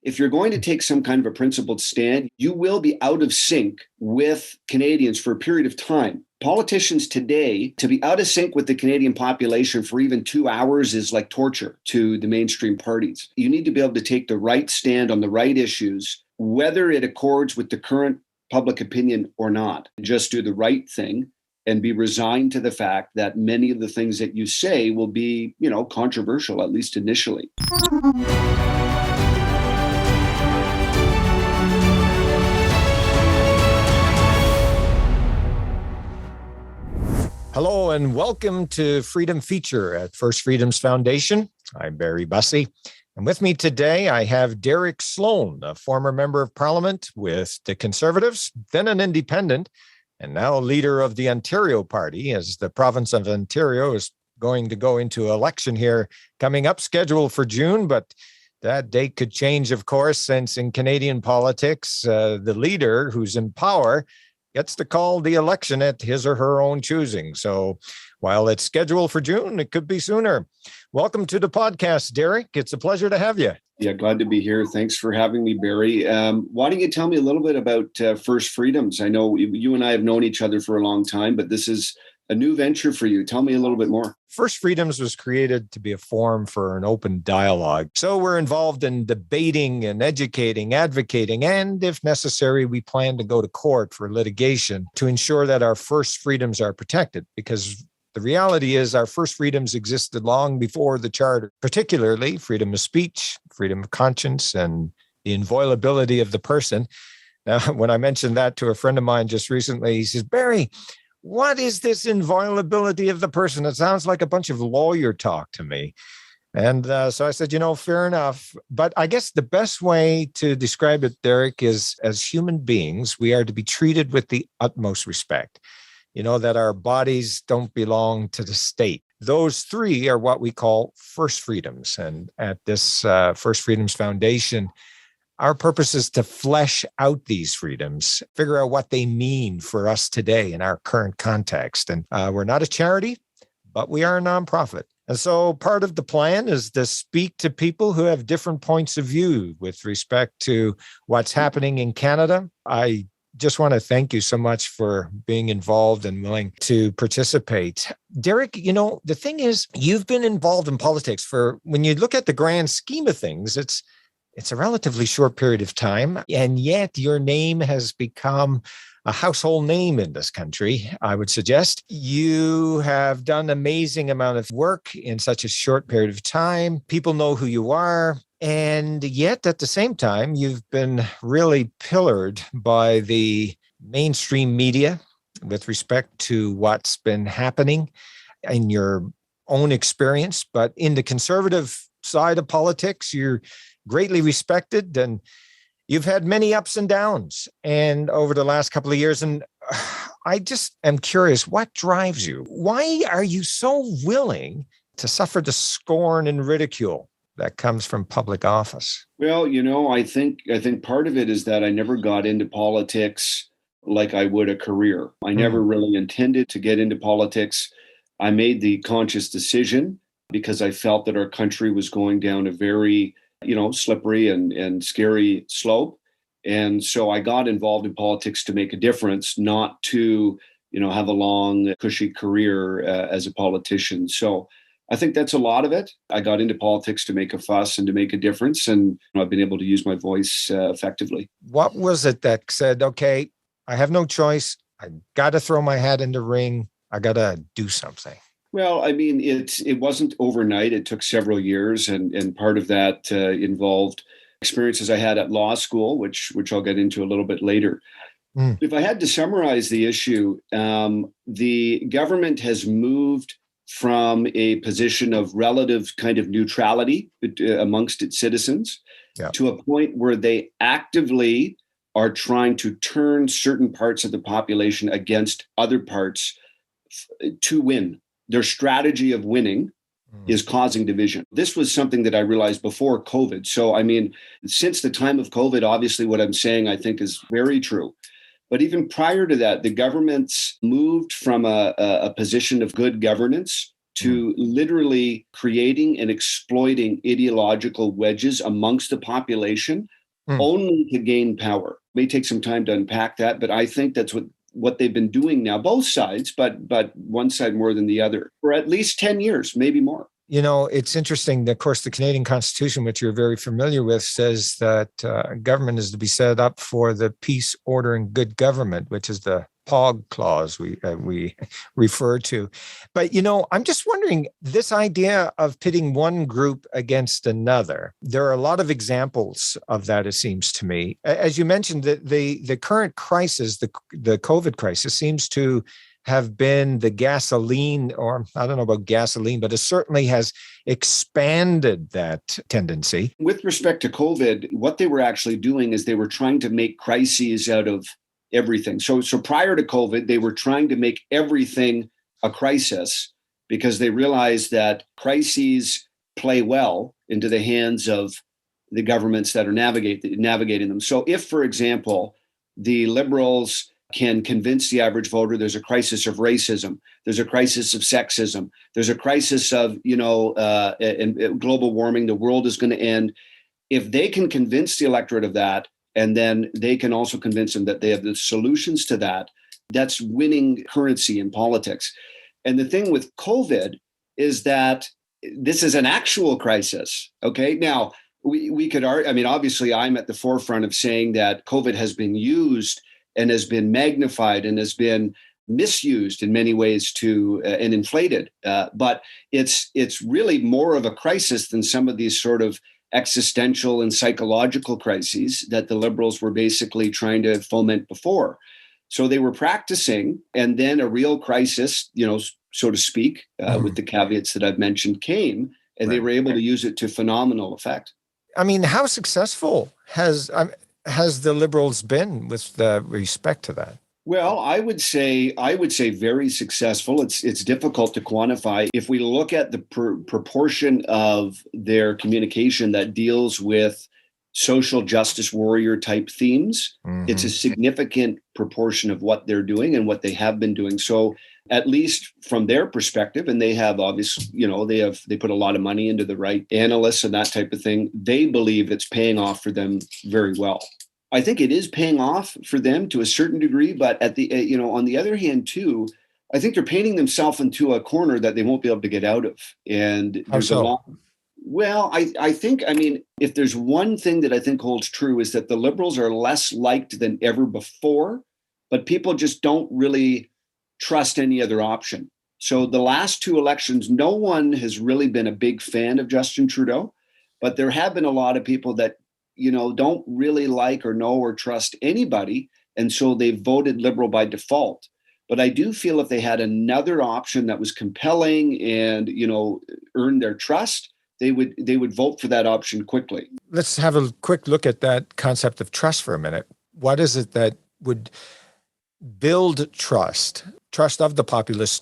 If you're going to take some kind of a principled stand, you will be out of sync with Canadians for a period of time. Politicians today, to be out of sync with the Canadian population for even 2 hours is like torture to the mainstream parties. You need to be able to take the right stand on the right issues, whether it accords with the current public opinion or not. Just do the right thing and be resigned to the fact that many of the things that you say will be, controversial, at least initially. Hello and welcome to Freedom Feature at First Freedoms Foundation. I'm Barry Bussey. And with me today, I have Derek Sloan, a former member of Parliament with the Conservatives, then an independent, and now leader of the Ontario Party, as the province of Ontario is going to go into election here coming up, scheduled for June, but that date could change, of course, since in Canadian politics, the leader who's in power gets to call the election at his or her own choosing. So while it's scheduled for June, it could be sooner. Welcome to the podcast, Derek. It's a pleasure to have you. Yeah, glad to be here. Thanks for having me, Barry. Why don't you tell me a little bit about First Freedoms? I know you and I have known each other for a long time, but this is a new venture for you. Tell me a little bit more. First Freedoms was created to be a forum for an open dialogue. So we're involved in debating and educating, advocating, and if necessary, we plan to go to court for litigation to ensure that our first freedoms are protected. Because the reality is our first freedoms existed long before the Charter, particularly freedom of speech, freedom of conscience, and the inviolability of the person. Now, when I mentioned that to a friend of mine just recently, he says, Barry, what is this inviolability of the person? It sounds like a bunch of lawyer talk to me. And so I said, fair enough. But I guess the best way to describe it, Derek, is as human beings, we are to be treated with the utmost respect. That our bodies don't belong to the state. Those three are what we call first freedoms. And at this First Freedoms Foundation, our purpose is to flesh out these freedoms, figure out what they mean for us today in our current context. And we're not a charity, but we are a nonprofit. And so part of the plan is to speak to people who have different points of view with respect to what's happening in Canada. I just want to thank you so much for being involved and willing to participate. Derek, the thing is, you've been involved in politics for, when you look at the grand scheme of things, it's a relatively short period of time, and yet your name has become a household name in this country, I would suggest. You have done an amazing amount of work in such a short period of time. People know who you are. And yet, at the same time, you've been really pillared by the mainstream media with respect to what's been happening in your own experience. But in the conservative side of politics, you're greatly respected, and you've had many ups and downs and over the last couple of years. And I just am curious, what drives you? Why are you so willing to suffer the scorn and ridicule that comes from public office? Well, I think part of it is that I never got into politics like I would a career. I never really intended to get into politics. I made the conscious decision because I felt that our country was going down a very slippery and scary slope. And so I got involved in politics to make a difference, not to, have a long, cushy career as a politician. So I think that's a lot of it. I got into politics to make a fuss and to make a difference. And I've been able to use my voice effectively. What was it that said, okay, I have no choice. I got to throw my hat in the ring. I got to do something? Well, I mean, it wasn't overnight. It took several years, and part of that involved experiences I had at law school, which I'll get into a little bit later. If I had to summarize the issue, the government has moved from a position of relative kind of neutrality amongst its citizens to a point where they actively are trying to turn certain parts of the population against other parts to win. Their strategy of winning is causing division. This was something that I realized before COVID. So, I mean, since the time of COVID, obviously what I'm saying, I think is very true. But even prior to that, the government's moved from a position of good governance to literally creating and exploiting ideological wedges amongst the population only to gain power. It may take some time to unpack that, but I think that's what they've been doing now, both sides, but one side more than the other, for at least 10 years, maybe more. You know, it's interesting. Of course, the Canadian Constitution, which you're very familiar with, says that government is to be set up for the peace, order, and good government, which is the POG clause we refer to. But, you know, I'm just wondering, this idea of pitting one group against another, there are a lot of examples of that, it seems to me. As you mentioned, the current crisis, the COVID crisis, seems to have been the gasoline, or I don't know about gasoline, but it certainly has expanded that tendency. With respect to COVID, what they were actually doing is they were trying to make crises out of everything. So prior to COVID, they were trying to make everything a crisis because they realized that crises play well into the hands of the governments that are navigating them. So if, for example, the Liberals can convince the average voter there's a crisis of racism, there's a crisis of sexism, there's a crisis of, and global warming, the world is going to end. If they can convince the electorate of that, and then they can also convince them that they have the solutions to that, that's winning currency in politics. And the thing with COVID is that this is an actual crisis. Okay. Now, we could argue, I mean, obviously, I'm at the forefront of saying that COVID has been used and has been magnified and has been misused in many ways and inflated. But it's really more of a crisis than some of these sort of existential and psychological crises that the Liberals were basically trying to foment before. So they were practicing, and then a real crisis, so to speak, with the caveats that I've mentioned, came, and they were able to use it to phenomenal effect. I mean, how successful has the Liberals been with respect to that? Well, I would say very successful. It's difficult to quantify. If we look at the proportion of their communication that deals with social justice warrior type themes, it's a significant proportion of what they're doing and what they have been doing. So at least from their perspective, and they have obviously, they put a lot of money into the right analysts and that type of thing. They believe it's paying off for them very well. I think it is paying off for them to a certain degree, but at the on the other hand too, I think they're painting themselves into a corner that they won't be able to get out of. And there's a lot. Well, I think, if there's one thing that I think holds true is that the Liberals are less liked than ever before, but people just don't really trust any other option. So the last two elections, no one has really been a big fan of Justin Trudeau, but there have been a lot of people that don't really like or know or trust anybody. And so they voted Liberal by default. But I do feel if they had another option that was compelling and, earned their trust, they would vote for that option quickly. Let's have a quick look at that concept of trust for a minute. What is it that would build trust of the populace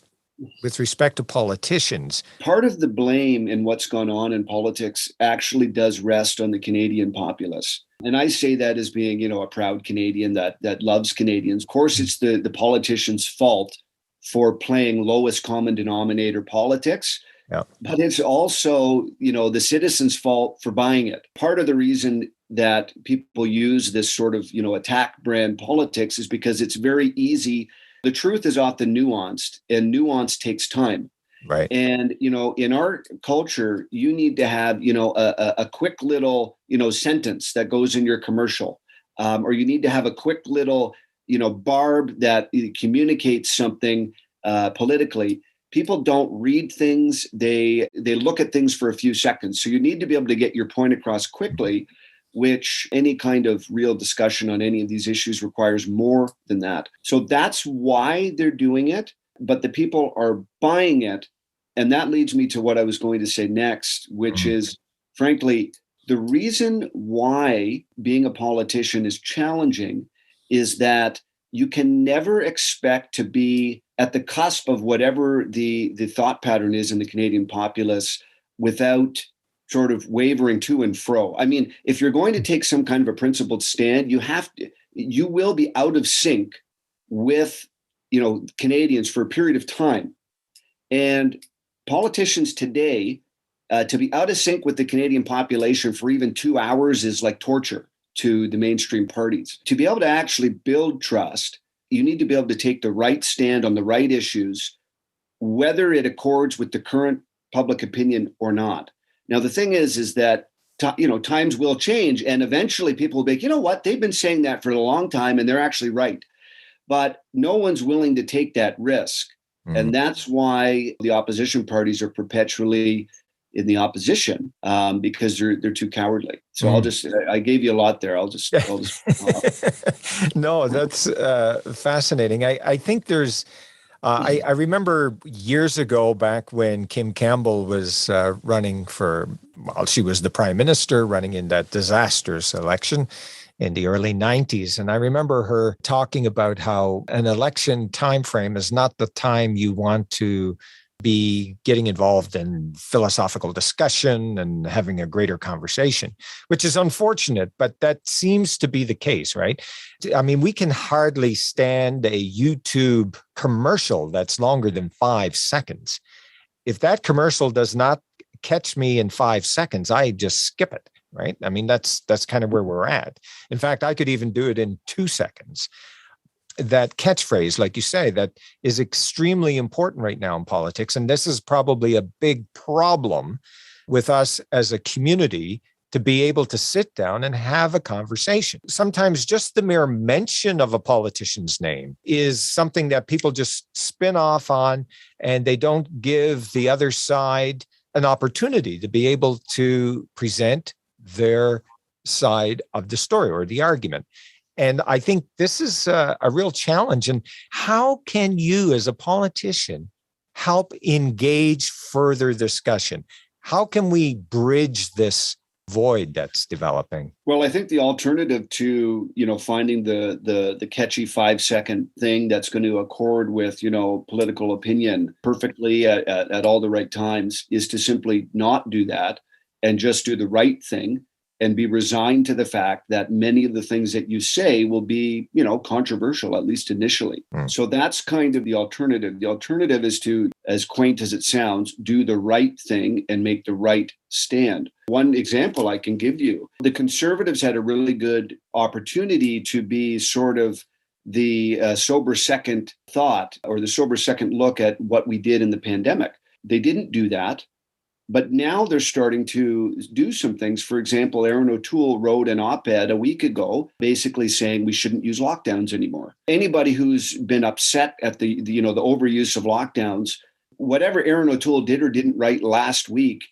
with respect to politicians? Part of the blame in what's gone on in politics actually does rest on the Canadian populace. And I say that as being, a proud Canadian that loves Canadians. Of course, it's the politicians' fault for playing lowest common denominator politics. Yeah. But it's also, the citizens' fault for buying it. Part of the reason that people use this sort of, attack brand politics is because it's very easy. The truth is often nuanced, and nuance takes time. Right. And, in our culture, you need to have, a quick little, sentence that goes in your commercial, or you need to have a quick little, barb that communicates something politically. People don't read things. They look at things for a few seconds. So you need to be able to get your point across quickly, which any kind of real discussion on any of these issues requires more than that. So that's why they're doing it, but the people are buying it. And that leads me to what I was going to say next, which is, frankly, the reason why being a politician is challenging is that you can never expect to be at the cusp of whatever the thought pattern is in the Canadian populace without sort of wavering to and fro. If you're going to take some kind of a principled stand, you will be out of sync with, Canadians for a period of time. And politicians today, to be out of sync with the Canadian population for even 2 hours is like torture to the mainstream parties. To be able to actually build trust, you need to be able to take the right stand on the right issues, whether it accords with the current public opinion or not. Now, the thing is that times will change, and eventually people will be like, you know what, they've been saying that for a long time, and they're actually right. But no one's willing to take that risk. And that's why the opposition parties are perpetually in the opposition, because they're too cowardly. So I gave you a lot there. I'll just No, that's fascinating. I think there's, I remember years ago, back when Kim Campbell was running she was the prime minister, running in that disastrous election in the early 90s. And I remember her talking about how an election timeframe is not the time you want to be getting involved in philosophical discussion and having a greater conversation, which is unfortunate, but that seems to be the case, right? I mean, we can hardly stand a YouTube commercial that's longer than 5 seconds. If that commercial does not catch me in 5 seconds, I just skip it. Right? I mean, that's kind of where we're at. In fact, I could even do it in 2 seconds. That catchphrase, like you say, that is extremely important right now in politics. And this is probably a big problem with us as a community, to be able to sit down and have a conversation. Sometimes just the mere mention of a politician's name is something that people just spin off on, and they don't give the other side an opportunity to be able to present their side of the story or the argument. And I think this is a real challenge. And how can you, as a politician, help engage further discussion? How can we bridge this void that's developing? Well, I think the alternative to, finding the catchy 5-second thing that's going to accord with, political opinion perfectly at all the right times is to simply not do that and just do the right thing and be resigned to the fact that many of the things that you say will be, controversial, at least initially. So that's kind of the alternative. The alternative is to, as quaint as it sounds, do the right thing and make the right stand. One example I can give you, the Conservatives had a really good opportunity to be sort of the sober second thought, or the sober second look at what we did in the pandemic. They didn't do that. But now they're starting to do some things. For example, Aaron O'Toole wrote an op-ed a week ago, basically saying we shouldn't use lockdowns anymore. Anybody who's been upset at the overuse of lockdowns, whatever Aaron O'Toole did or didn't write last week,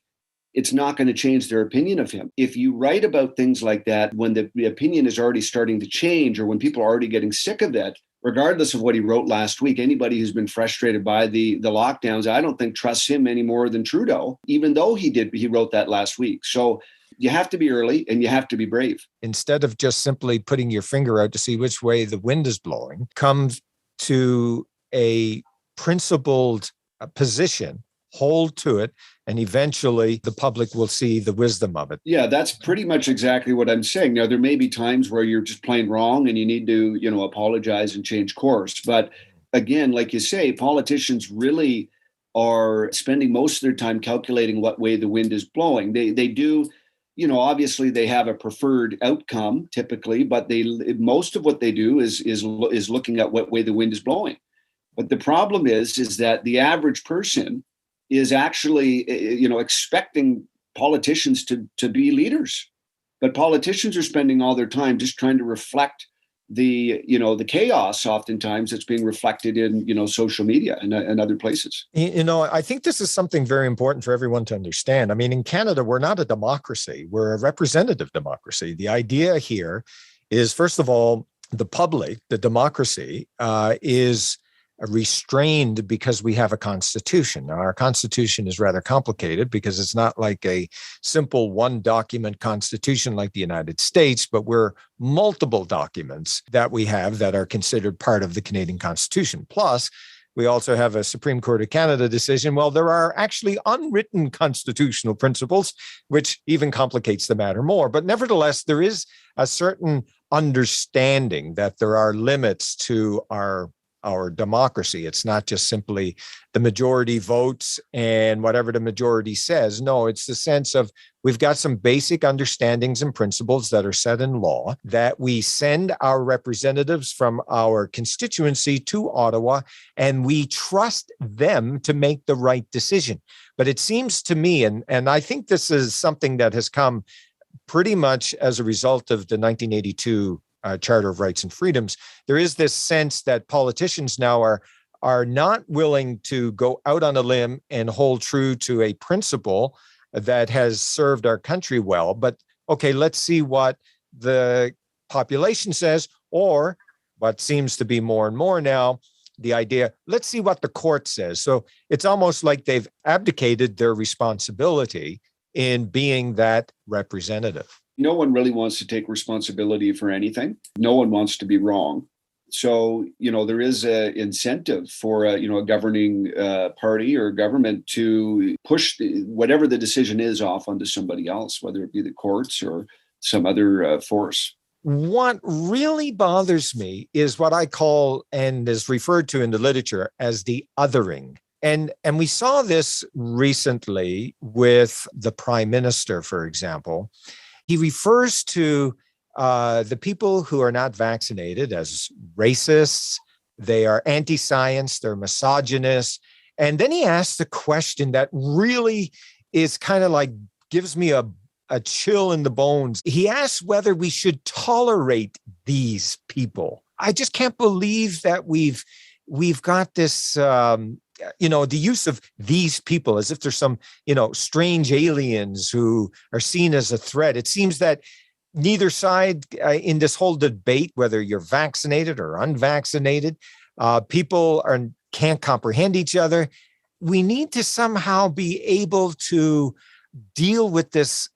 it's not going to change their opinion of him. If you write about things like that, when the opinion is already starting to change, or when people are already getting sick of it, regardless of what he wrote last week, anybody who's been frustrated by the lockdowns, I don't think trusts him any more than Trudeau, even though he wrote that last week. So you have to be early and you have to be brave. Instead of just simply putting your finger out to see which way the wind is blowing, come to a principled position, hold to it, and eventually the public will see the wisdom of it. Yeah, that's pretty much exactly what I'm saying. Now, there may be times where you're just plain wrong and you need to, apologize and change course. But again, like you say, politicians really are spending most of their time calculating what way the wind is blowing. They do, obviously they have a preferred outcome typically, but most of what they do is looking at what way the wind is blowing. But the problem is that the average person is actually, expecting politicians to be leaders. But politicians are spending all their time just trying to reflect the chaos oftentimes that's being reflected in, social media and other places. I think this is something very important for everyone to understand. I mean, in Canada, we're not a democracy. We're a representative democracy. The idea here is, first of all, the public, the democracy, is restrained because we have a constitution. Now, our constitution is rather complicated because it's not like a simple one document constitution like the United States, but we're multiple documents that we have that are considered part of the Canadian Constitution. Plus, we also have a Supreme Court of Canada decision. Well, there are actually unwritten constitutional principles, which even complicates the matter more. But nevertheless, there is a certain understanding that there are limits to our our democracy. It's not just simply the majority votes and whatever the majority says. No, it's the sense of we've got some basic understandings and principles that are set in law, that we send our representatives from our constituency to Ottawa, and we trust them to make the right decision. But it seems to me, and I think this is something that has come pretty much as a result of the 1982 Charter of Rights and Freedoms, there is this sense that politicians now are not willing to go out on a limb and hold true to a principle that has served our country well. But okay, let's see what the population says, or what seems to be more and more now, the idea, let's see what the court says. So it's almost like they've abdicated their responsibility in being that representative. No one really wants to take responsibility for anything. No one wants to be wrong. So, there is an incentive for a governing party or government to push whatever the decision is off onto somebody else, whether it be the courts or some other force. What really bothers me is what I call, and is referred to in the literature as, the othering. And we saw this recently with the Prime Minister, for example. He refers to the people who are not vaccinated as racists. They are anti-science, they're misogynists. And then he asks the question that really is kind of like gives me a chill in the bones. He asks whether we should tolerate these people. I just can't believe that we've got this the use of these people as if there's some, strange aliens who are seen as a threat. It seems that neither side in this whole debate, whether you're vaccinated or unvaccinated, people can't comprehend each other. We need to somehow be able to deal with this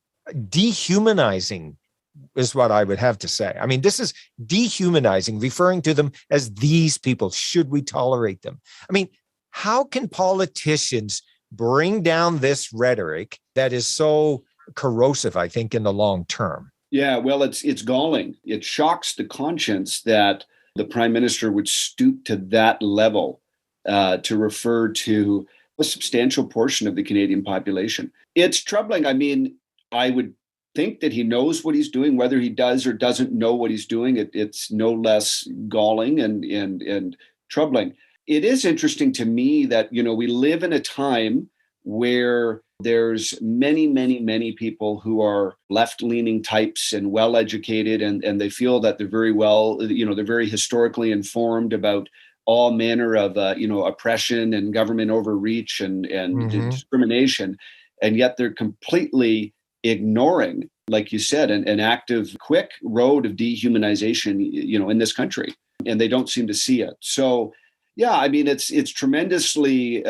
dehumanizing, is what I would have to say. I mean, this is dehumanizing, referring to them as these people. Should we tolerate them? I mean, how can politicians bring down this rhetoric that is so corrosive, I think, in the long term? Yeah, well, it's galling. It shocks the conscience that the Prime Minister would stoop to that level to refer to a substantial portion of the Canadian population. It's troubling. I mean, I would think that he knows what he's doing. Whether he does or doesn't know what he's doing, it's no less galling and troubling. It is interesting to me that, we live in a time where there's many, many, many people who are left-leaning types and well-educated, and they feel that they're very well, they're very historically informed about all manner of, oppression and government overreach and discrimination. And yet they're completely ignoring, like you said, an active, quick road of dehumanization, in this country. And they don't seem to see it. So, yeah, I mean, it's tremendously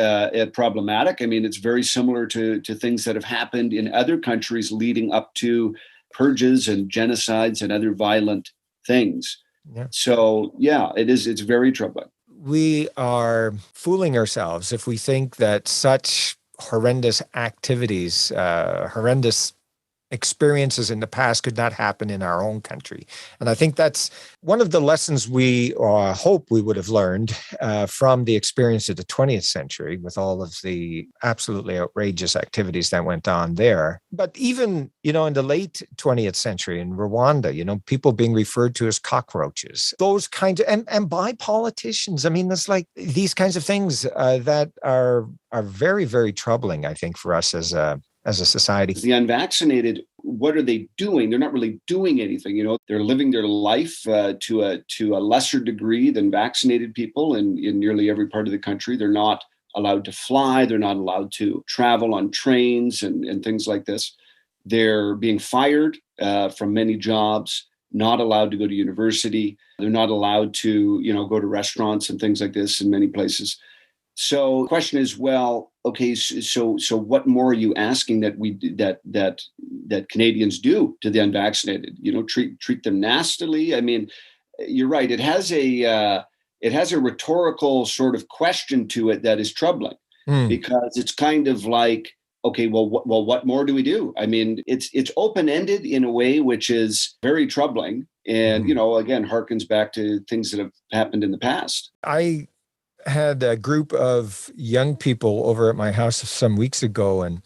problematic. I mean, it's very similar to things that have happened in other countries leading up to purges and genocides and other violent things. Yeah. So, yeah, it's very troubling. We are fooling ourselves if we think that such horrendous activities, horrendous experiences in the past could not happen in our own country. And I think that's one of the lessons we hope we would have learned from the experience of the 20th century with all of the absolutely outrageous activities that went on there. But even, in the late 20th century in Rwanda, people being referred to as cockroaches, those kinds of, and by politicians. I mean, there's like these kinds of things that are very, very troubling, I think, for us as a society. The unvaccinated, what are they doing? They're not really doing anything. They're living their life to a lesser degree than vaccinated people in nearly every part of the country. They're not allowed to fly. They're not allowed to travel on trains and things like this. They're being fired from many jobs, not allowed to go to university. They're not allowed to, go to restaurants and things like this in many places. So the question is, well, okay, so what more are you asking that Canadians do to the unvaccinated? Treat them nastily. I mean, you're right. It has a rhetorical sort of question to it that is troubling, because it's kind of like, okay, what more do we do? I mean, it's open-ended in a way which is very troubling. And, again, harkens back to things that have happened in the past. I had a group of young people over at my house some weeks ago, and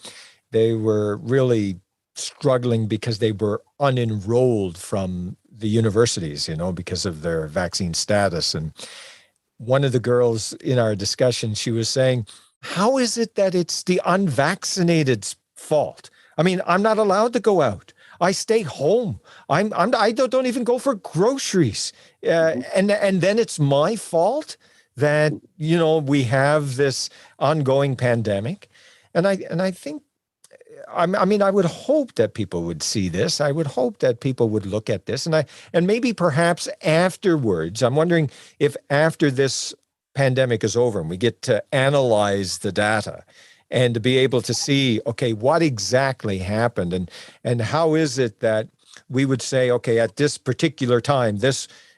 they were really struggling because they were unenrolled from the universities, because of their vaccine status. And one of the girls in our discussion, she was saying, how is it that it's the unvaccinated's fault? I mean, I'm not allowed to go out. I stay home. I don't even go for groceries. And then it's my fault that, we have this ongoing pandemic. And I think, I mean, I would hope that people would see this. I would hope that people would look at this. And maybe perhaps afterwards, I'm wondering if after this pandemic is over and we get to analyze the data and to be able to see, okay, what exactly happened and how is it that we would say, okay, at this particular time,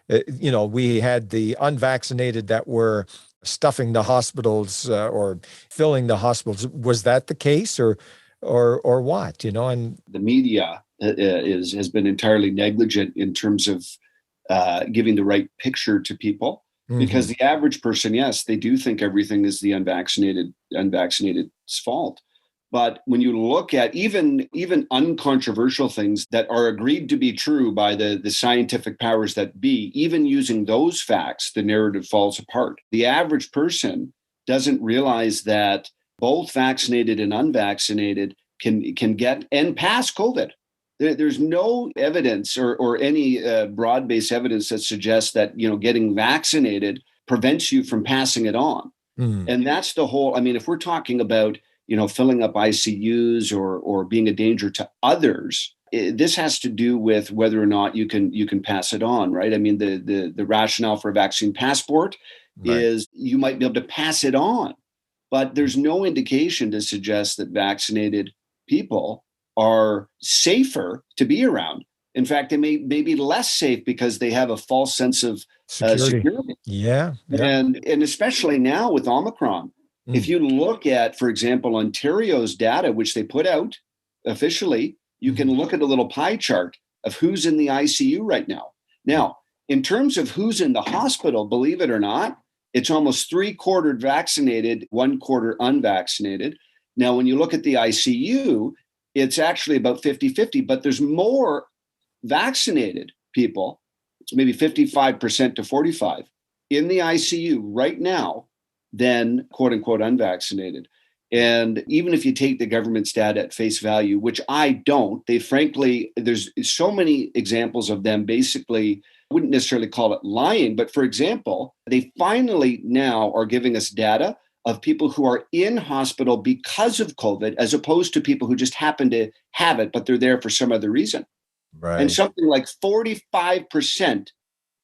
we had the unvaccinated that were stuffing the hospitals or filling the hospitals. Was that the case or what, and the media has been entirely negligent in terms of giving the right picture to people, because the average person, yes, they do think everything is the unvaccinated's fault. But when you look at even uncontroversial things that are agreed to be true by the scientific powers that be, even using those facts, the narrative falls apart. The average person doesn't realize that both vaccinated and unvaccinated can get and pass COVID. There's no evidence or any broad-based evidence that suggests that getting vaccinated prevents you from passing it on. And that's the whole. I mean, if we're talking about filling up ICUs or being a danger to others, this has to do with whether or not you can pass it on, right? I mean, the rationale for a vaccine passport is you might be able to pass it on. But there's no indication to suggest that vaccinated people are safer to be around. In fact, they may be less safe because they have a false sense of security. Yeah. And especially now with Omicron, if you look at, for example, Ontario's data, which they put out officially, you can look at a little pie chart of who's in the ICU right now. Now, in terms of who's in the hospital, believe it or not, it's almost 3/4 vaccinated, 1/4 unvaccinated. Now, when you look at the ICU, it's actually about 50-50, but there's more vaccinated people. It's maybe 55% to 45 in the ICU right now than quote unquote unvaccinated. And even if you take the government's data at face value, which I don't, there's so many examples of them basically, I wouldn't necessarily call it lying, but for example, they finally now are giving us data of people who are in hospital because of COVID, as opposed to people who just happen to have it, but they're there for some other reason. Right. And something like 45%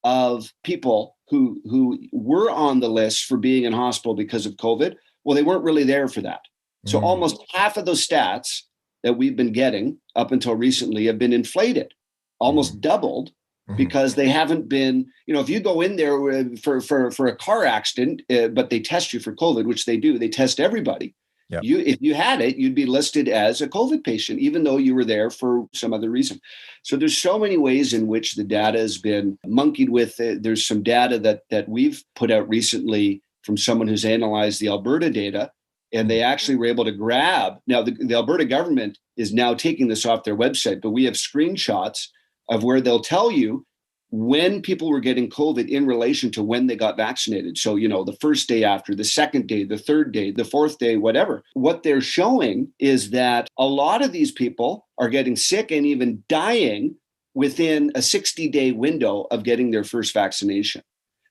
of people who were on the list for being in hospital because of COVID, well, they weren't really there for that. So almost half of those stats that we've been getting up until recently have been inflated, almost doubled, because they haven't been, if you go in there for a car accident, but they test you for COVID, which they do, they test everybody. Yep. If you had it, you'd be listed as a COVID patient, even though you were there for some other reason. So there's so many ways in which the data has been monkeyed with. There's some data that we've put out recently from someone who's analyzed the Alberta data, and they actually were able to grab. Now, the Alberta government is now taking this off their website, but we have screenshots of where they'll tell you when people were getting COVID in relation to when they got vaccinated. So, the first day after, the second day, the third day, the fourth day, whatever. What they're showing is that a lot of these people are getting sick and even dying within a 60-day window of getting their first vaccination.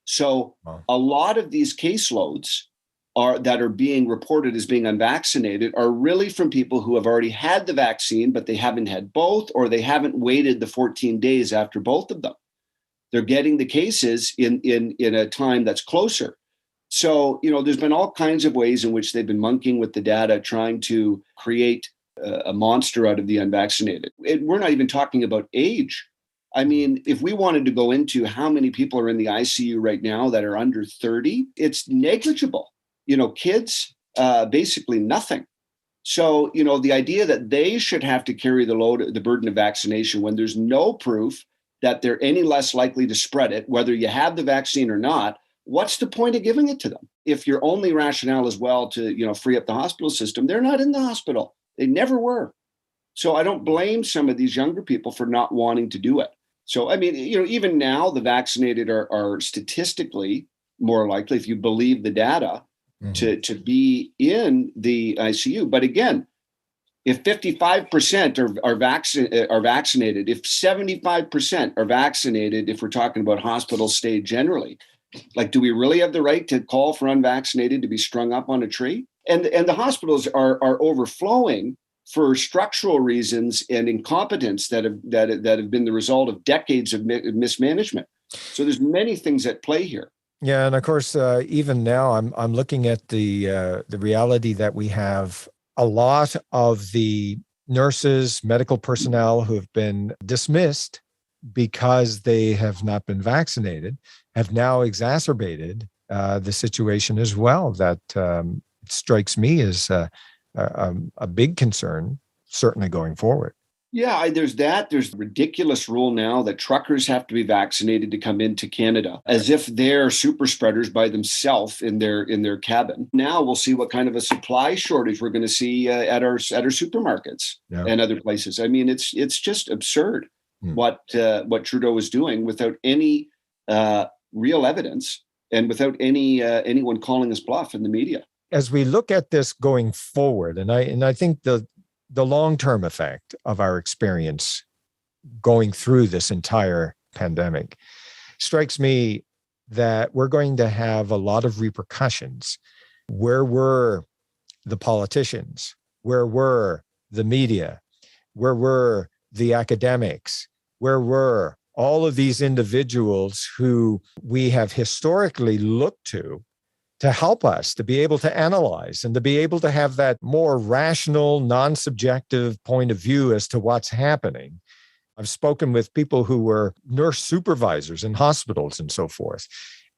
So a lot of these caseloads that are being reported as being unvaccinated are really from people who have already had the vaccine, but they haven't had both, or they haven't waited the 14 days after both of them. They're getting the cases in a time that's closer. So, there's been all kinds of ways in which they've been monkeying with the data, trying to create a monster out of the unvaccinated. We're not even talking about age. I mean, if we wanted to go into how many people are in the ICU right now that are under 30, it's negligible. Kids, basically nothing. So, the idea that they should have to carry the burden of vaccination when there's no proof that they're any less likely to spread it, whether you have the vaccine or not, what's the point of giving it to them? If your only rationale is, well, to, free up the hospital system, they're not in the hospital. They never were. So I don't blame some of these younger people for not wanting to do it. So, I mean, even now the vaccinated are statistically more likely, if you believe the data, to be in the ICU. But again, if 55% are vaccinated, if 75% are vaccinated, if we're talking about hospital stay generally, like, do we really have the right to call for unvaccinated to be strung up on a tree? And the hospitals are overflowing for structural reasons and incompetence that have been the result of decades of mismanagement. So there's many things at play here. Yeah, and of course, even now, I'm looking at the reality that we have a lot of the nurses, medical personnel who have been dismissed because they have not been vaccinated have now exacerbated the situation as well. That strikes me as a big concern, certainly going forward. Yeah, there's that. There's the ridiculous rule now that truckers have to be vaccinated to come into Canada, as if they're super spreaders by themselves in their cabin. Now we'll see what kind of a supply shortage we're going to see at our supermarkets and other places. I mean, it's just absurd what Trudeau is doing without any real evidence and without anyone calling his bluff in the media. As we look at this going forward, and I think the long-term effect of our experience going through this entire pandemic strikes me that we're going to have a lot of repercussions. Where were the politicians? Where were the media? Where were the academics? Where were all of these individuals who we have historically looked to help us to be able to analyze and to be able to have that more rational, non-subjective point of view as to what's happening? I've spoken with people who were nurse supervisors in hospitals and so forth.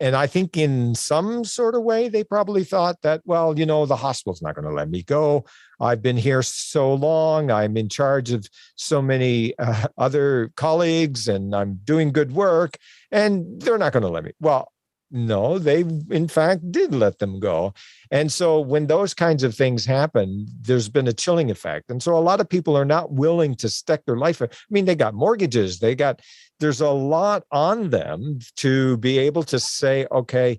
And I think in some sort of way, they probably thought that, well, the hospital's not going to let me go. I've been here so long. I'm in charge of so many other colleagues and I'm doing good work and they're not going to let me. Well, no, they in fact did let them go. And so when those kinds of things happen, there's been a chilling effect. And so a lot of people are not willing to stake their life. I mean, they got mortgages, there's a lot on them to be able to say, okay,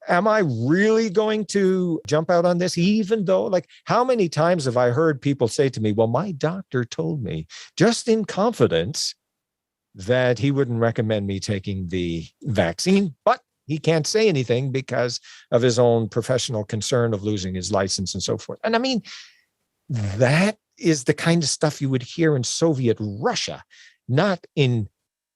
am I really going to jump out on this? Even though, like, how many times have I heard people say to me, well, my doctor told me just in confidence that he wouldn't recommend me taking the vaccine, but he can't say anything because of his own professional concern of losing his license and so forth. And I mean, that is the kind of stuff you would hear in Soviet Russia, not in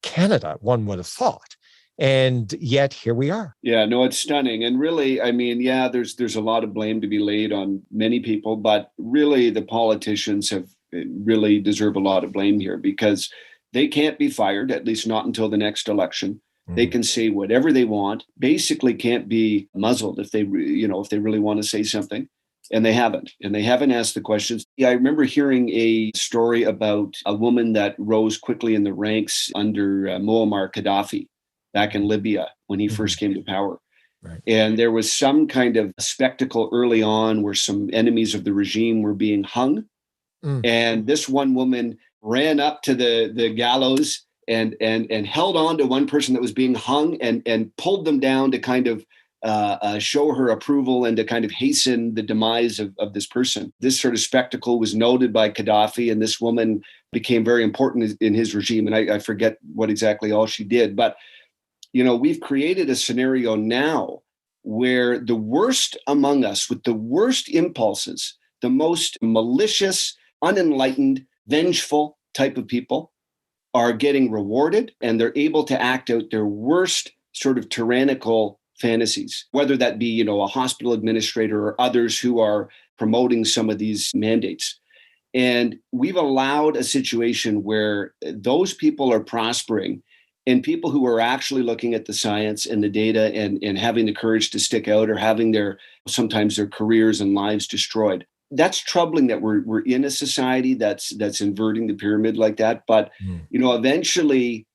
Canada, one would have thought. And yet here we are. Yeah, no, it's stunning. And really, I mean, yeah, there's a lot of blame to be laid on many people, but really the politicians really deserve a lot of blame here because they can't be fired, at least not until the next election. They can say whatever they want, basically can't be muzzled if they really want to say something. And they haven't asked the questions. Yeah, I remember hearing a story about a woman that rose quickly in the ranks under Muammar Gaddafi back in Libya when he first came to power. Right. And there was some kind of spectacle early on where some enemies of the regime were being hung. And this one woman ran up to the gallows and held on to one person that was being hung and pulled them down to kind of show her approval and to kind of hasten the demise of this person. This sort of spectacle was noted by Gaddafi, and this woman became very important in his regime. And I forget what exactly all she did. But, we've created a scenario now where the worst among us with the worst impulses, the most malicious, unenlightened, vengeful type of people are getting rewarded, and they're able to act out their worst sort of tyrannical fantasies, whether that be, a hospital administrator or others who are promoting some of these mandates. And we've allowed a situation where those people are prospering, and people who are actually looking at the science and the data and having the courage to stick out or having sometimes their careers and lives destroyed. that's troubling that we're in a society that's inverting the pyramid like that. But eventually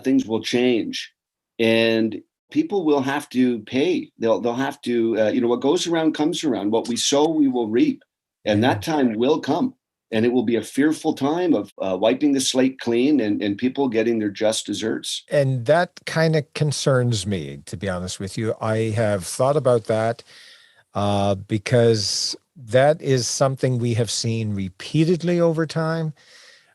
things will change, and people will have to pay. They'll have to. What goes around comes around. What we sow, we will reap, and that time will come. And it will be a fearful time of wiping the slate clean and people getting their just desserts. And that kind of concerns me, to be honest with you. I have thought about that because that is something we have seen repeatedly over time,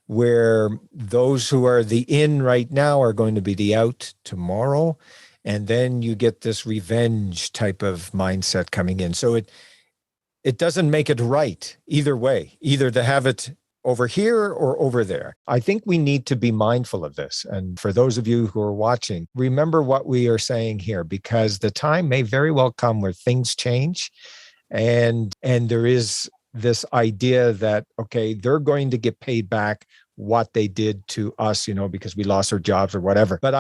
where those who are the in right now are going to be the out tomorrow. And then you get this revenge type of mindset coming in. So it doesn't make it right either way, either to have it over here or over there. I think we need to be mindful of this. And for those of you who are watching, remember what we are saying here, because the time may very well come where things change. And there is this idea that, okay, they're going to get paid back what they did to us, because we lost our jobs or whatever. But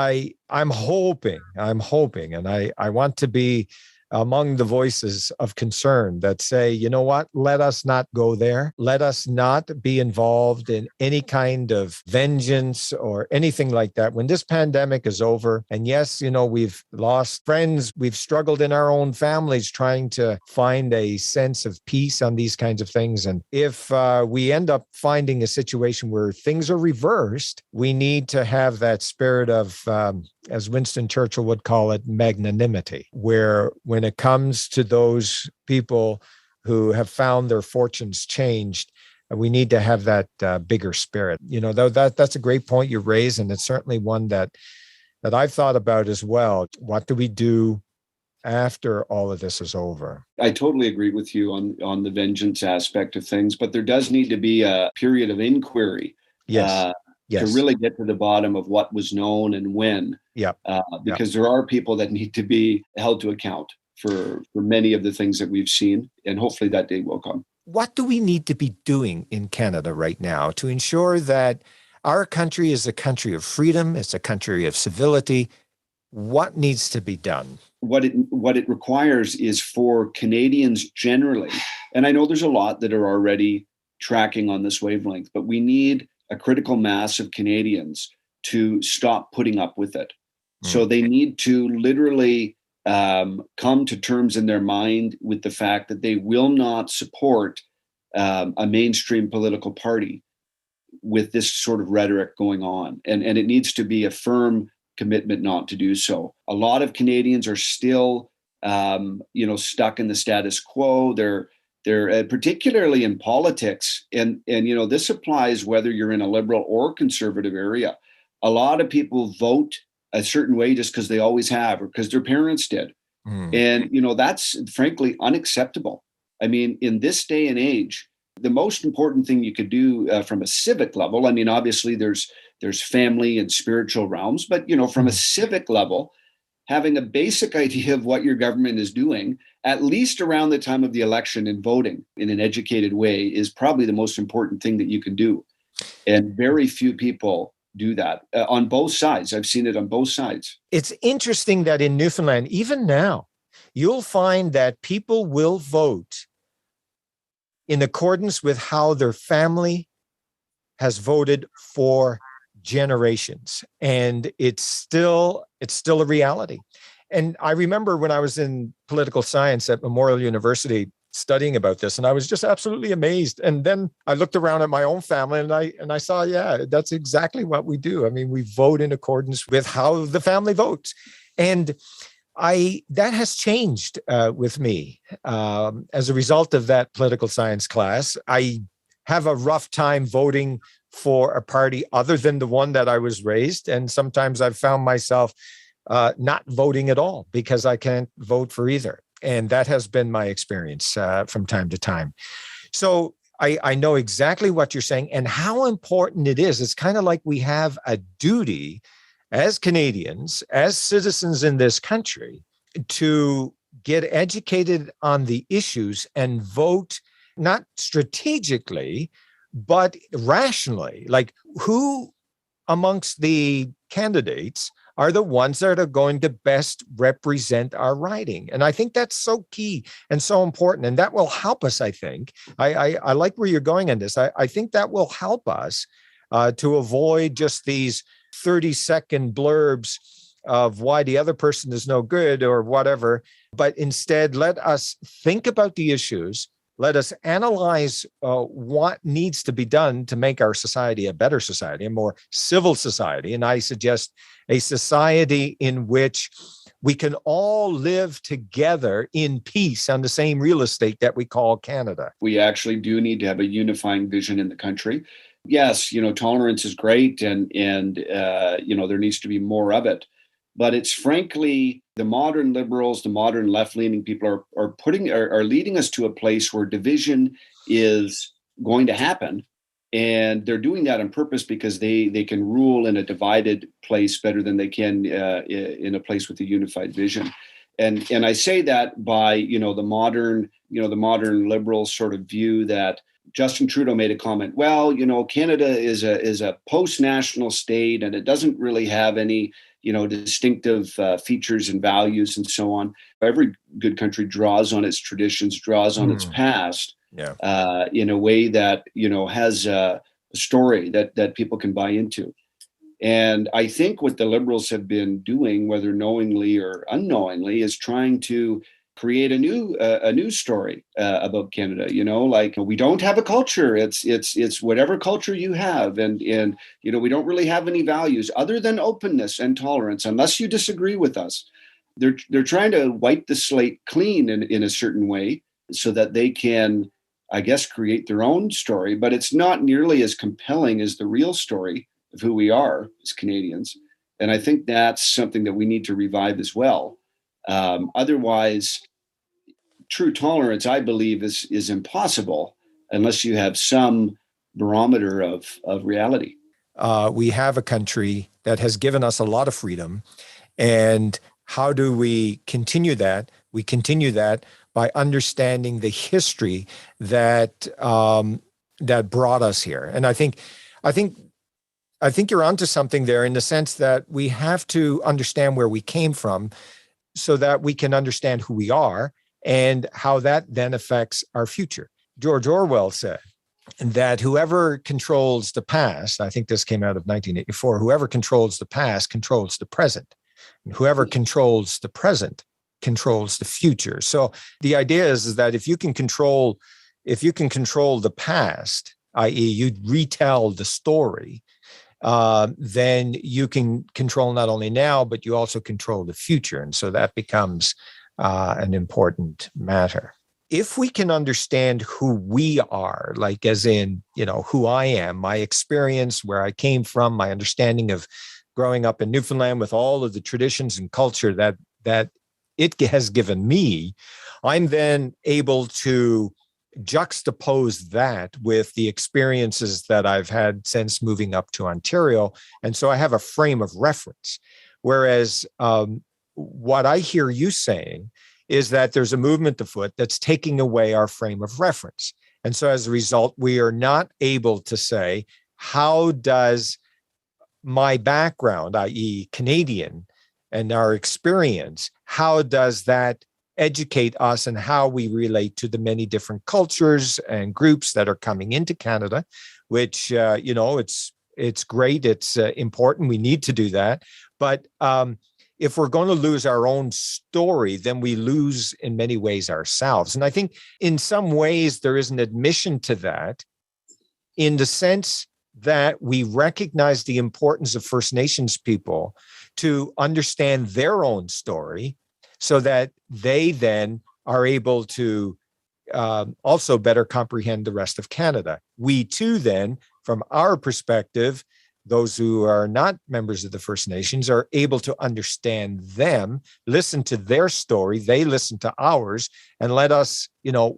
I'm hoping, and I want to be among the voices of concern that say, you know what, let us not go there. Let us not be involved in any kind of vengeance or anything like that. When this pandemic is over, and yes, we've lost friends, we've struggled in our own families trying to find a sense of peace on these kinds of things. And if we end up finding a situation where things are reversed, we need to have that spirit of, as Winston Churchill would call it, magnanimity, where when it comes to those people who have found their fortunes changed, we need to have that bigger spirit. That's a great point you raise, and it's certainly one that I've thought about as well. What do we do after all of this is over? I totally agree with you on the vengeance aspect of things, but there does need to be a period of inquiry. Yes. To really get to the bottom of what was known and when. Because there are people that need to be held to account for many of the things that we've seen, and hopefully that day will come. What do we need to be doing in Canada right now to ensure that our country is a country of freedom, it's a country of civility? What needs to be done? What it requires is for Canadians generally, and I know there's a lot that are already tracking on this wavelength, but we need a critical mass of Canadians to stop putting up with it. So they need to literally come to terms in their mind with the fact that they will not support a mainstream political party with this sort of rhetoric going on. And it needs to be a firm commitment not to do so. A lot of Canadians are still, stuck in the status quo. They're particularly in politics, and this applies whether you're in a liberal or conservative area. A lot of people vote a certain way just because they always have, or because their parents did. And that's frankly unacceptable. I mean, in this day and age, the most important thing you could do from a civic level, I mean, obviously there's family and spiritual realms, but from a civic level, having a basic idea of what your government is doing, at least around the time of the election, and voting in an educated way is probably the most important thing that you can do. And very few people do that on both sides. I've seen it on both sides. It's interesting that in Newfoundland, even now, you'll find that people will vote in accordance with how their family has voted for generations. And it's still a reality. And I remember when I was in political science at Memorial University studying about this, and I was just absolutely amazed. And then I looked around at my own family and I saw, that's exactly what we do. I mean, we vote in accordance with how the family votes. And that has changed with me as a result of that political science class. I have a rough time voting for a party other than the one that I was raised. And sometimes I've found myself not voting at all because I can't vote for either. And that has been my experience from time to time. So I know exactly what you're saying and how important it is. It's kind of like we have a duty as Canadians, as citizens in this country, to get educated on the issues and vote not strategically, but rationally. Like, who amongst the candidates are the ones that are going to best represent our writing. And I think that's so key and so important. And that will help us, I think. I like where you're going on this. I think that will help us to avoid just these 30-second blurbs of why the other person is no good or whatever, but instead let us think about the issues. Let us analyze what needs to be done to make our society a better society, a more civil society. And I suggest a society in which we can all live together in peace on the same real estate that we call Canada. We actually do need to have a unifying vision in the country. Yes, tolerance is great, and there needs to be more of it. But it's frankly the modern liberals, the modern left-leaning people are leading us to a place where division is going to happen, and they're doing that on purpose because they can rule in a divided place better than they can in a place with a unified vision. And I say that by the modern liberal sort of view that Justin Trudeau made a comment. Well, Canada is a post-national state, and it doesn't really have any distinctive features and values and so on. Every good country draws on its traditions, draws on its past, in a way that has a story that people can buy into. And I think what the Liberals have been doing, whether knowingly or unknowingly, is trying to create a new story about Canada. Like, we don't have a culture. It's whatever culture you have, and we don't really have any values other than openness and tolerance, unless you disagree with us. They're trying to wipe the slate clean in a certain way so that they can, I guess, create their own story. But it's not nearly as compelling as the real story of who we are as Canadians. And I think that's something that we need to revive as well. Otherwise, true tolerance, I believe, is impossible unless you have some barometer of reality. We have a country that has given us a lot of freedom. And how do we continue that? We continue that by understanding the history that brought us here. And I think you're onto something there, in the sense that we have to understand where we came from, so that we can understand who we are and how that then affects our future. George Orwell said that whoever controls the past, I think this came out of 1984, whoever controls the past controls the present. And whoever controls the present controls the future. So the idea is that if you can control the past, i.e., you retell the story, then you can control not only now, but you also control the future. And so that becomes an important matter. If we can understand who we are, like as in, who I am, my experience, where I came from, my understanding of growing up in Newfoundland with all of the traditions and culture that it has given me, I'm then able to juxtapose that with the experiences that I've had since moving up to Ontario. And so I have a frame of reference. Whereas what I hear you saying is that there's a movement afoot that's taking away our frame of reference. And so as a result, we are not able to say, how does my background, i.e. Canadian, and our experience, how does that educate us and how we relate to the many different cultures and groups that are coming into Canada, which, it's great. It's important. We need to do that. But if we're going to lose our own story, then we lose in many ways ourselves. And I think in some ways there is an admission to that, in the sense that we recognize the importance of First Nations people to understand their own story, so that they then are able to also better comprehend the rest of Canada. We too then, from our perspective, those who are not members of the First Nations, are able to understand them, listen to their story, they listen to ours, and let us,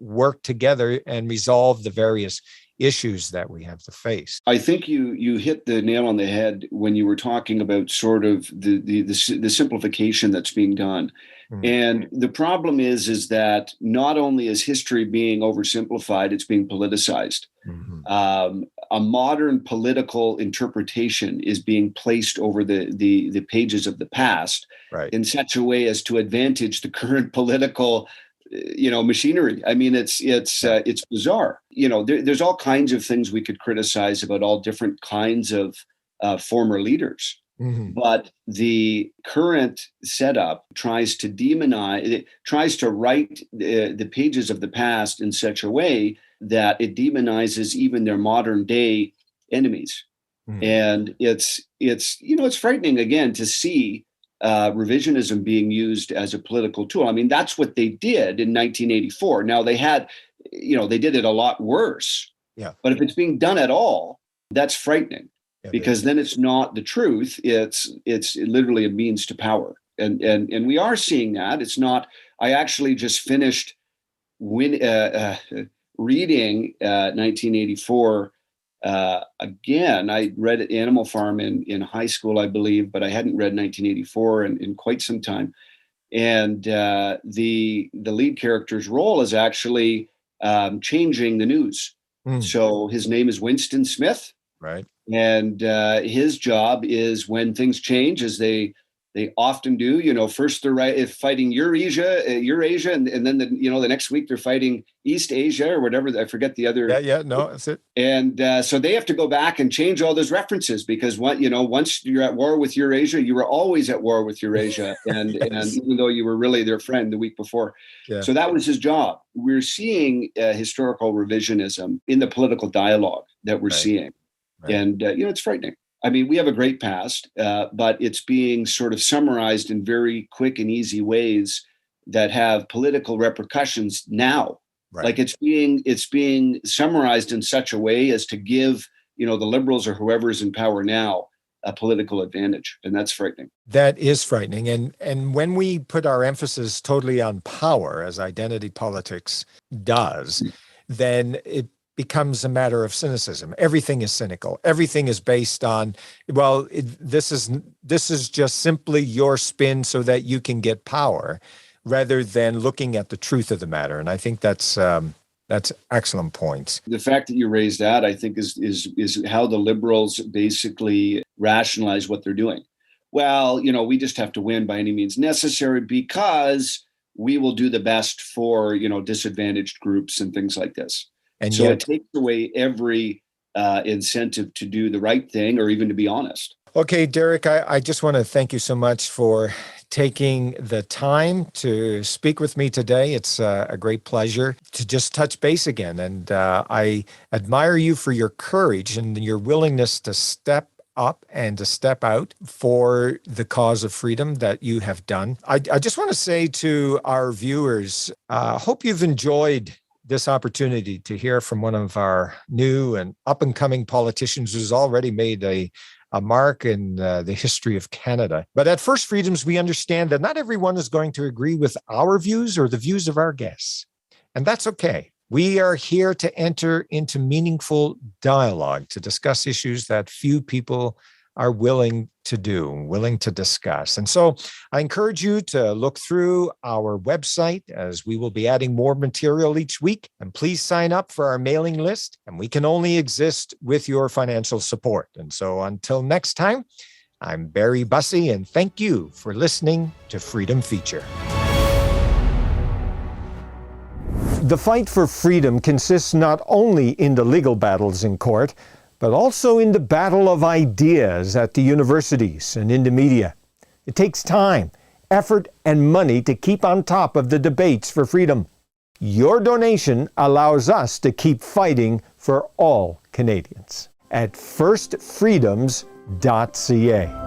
work together and resolve the various issues that we have to face. I think you hit the nail on the head when you were talking about sort of the simplification that's being done. Mm-hmm. And the problem is that not only is history being oversimplified, it's being politicized. Mm-hmm. a modern political interpretation is being placed over the pages of the past, right, in such a way as to advantage the current political machinery. I mean, it's bizarre. There's all kinds of things we could criticize about all different kinds of former leaders. Mm-hmm. But the current setup tries to demonize, it tries to write the pages of the past in such a way that it demonizes even their modern day enemies. Mm-hmm. And it's frightening again to see revisionism being used as a political tool. I mean, that's what they did in 1984. Now they did it a lot worse. Yeah. But if it's being done at all, that's frightening. Yeah, because then it's not the truth. It's literally a means to power, and we are seeing that. It's not. I actually just finished reading 1984 again. I read Animal Farm in high school, I believe, but I hadn't read 1984 in quite some time. And the lead character's role is actually changing the news. So his name is Winston Smith. Right. And his job is, when things change, as they often do, first they're fighting Eurasia, and then the next week they're fighting East Asia or whatever. I forget the other. Yeah, no, that's it. And so they have to go back and change all those references, because once you're at war with Eurasia, you were always at war with Eurasia, and yes. And even though you were really their friend the week before. Yeah. So that was his job. We're seeing historical revisionism in the political dialogue that we're seeing. Right. And, it's frightening. I mean, we have a great past, but it's being sort of summarized in very quick and easy ways that have political repercussions now. Right. Like it's being summarized in such a way as to give, the liberals or whoever is in power now a political advantage. And that's frightening. That is frightening. And when we put our emphasis totally on power, as identity politics does, then it becomes a matter of cynicism. Everything is cynical. Everything is based on, this is just simply your spin so that you can get power, rather than looking at the truth of the matter. And I think that's excellent points. The fact that you raised that, I think, is how the liberals basically rationalize what they're doing. Well, we just have to win by any means necessary because we will do the best for, disadvantaged groups and things like this. And so it takes away every incentive to do the right thing or even to be honest. Okay, Derek, I just want to thank you so much for taking the time to speak with me today. It's a great pleasure to just touch base again. And I admire you for your courage and your willingness to step up and to step out for the cause of freedom that you have done. I just want to say to our viewers, hope you've enjoyed this opportunity to hear from one of our new and up-and-coming politicians who's already made a mark in the history of Canada. But at First Freedoms, we understand that not everyone is going to agree with our views or the views of our guests. And that's okay. We are here to enter into meaningful dialogue to discuss issues that few people are willing to discuss. And so I encourage you to look through our website, as we will be adding more material each week. And please sign up for our mailing list. And we can only exist with your financial support. And so until next time, I'm Barry Bussey, and thank you for listening to Freedom Feature. The fight for freedom consists not only in the legal battles in court, but also in the battle of ideas at the universities and in the media. It takes time, effort, and money to keep on top of the debates for freedom. Your donation allows us to keep fighting for all Canadians at firstfreedoms.ca.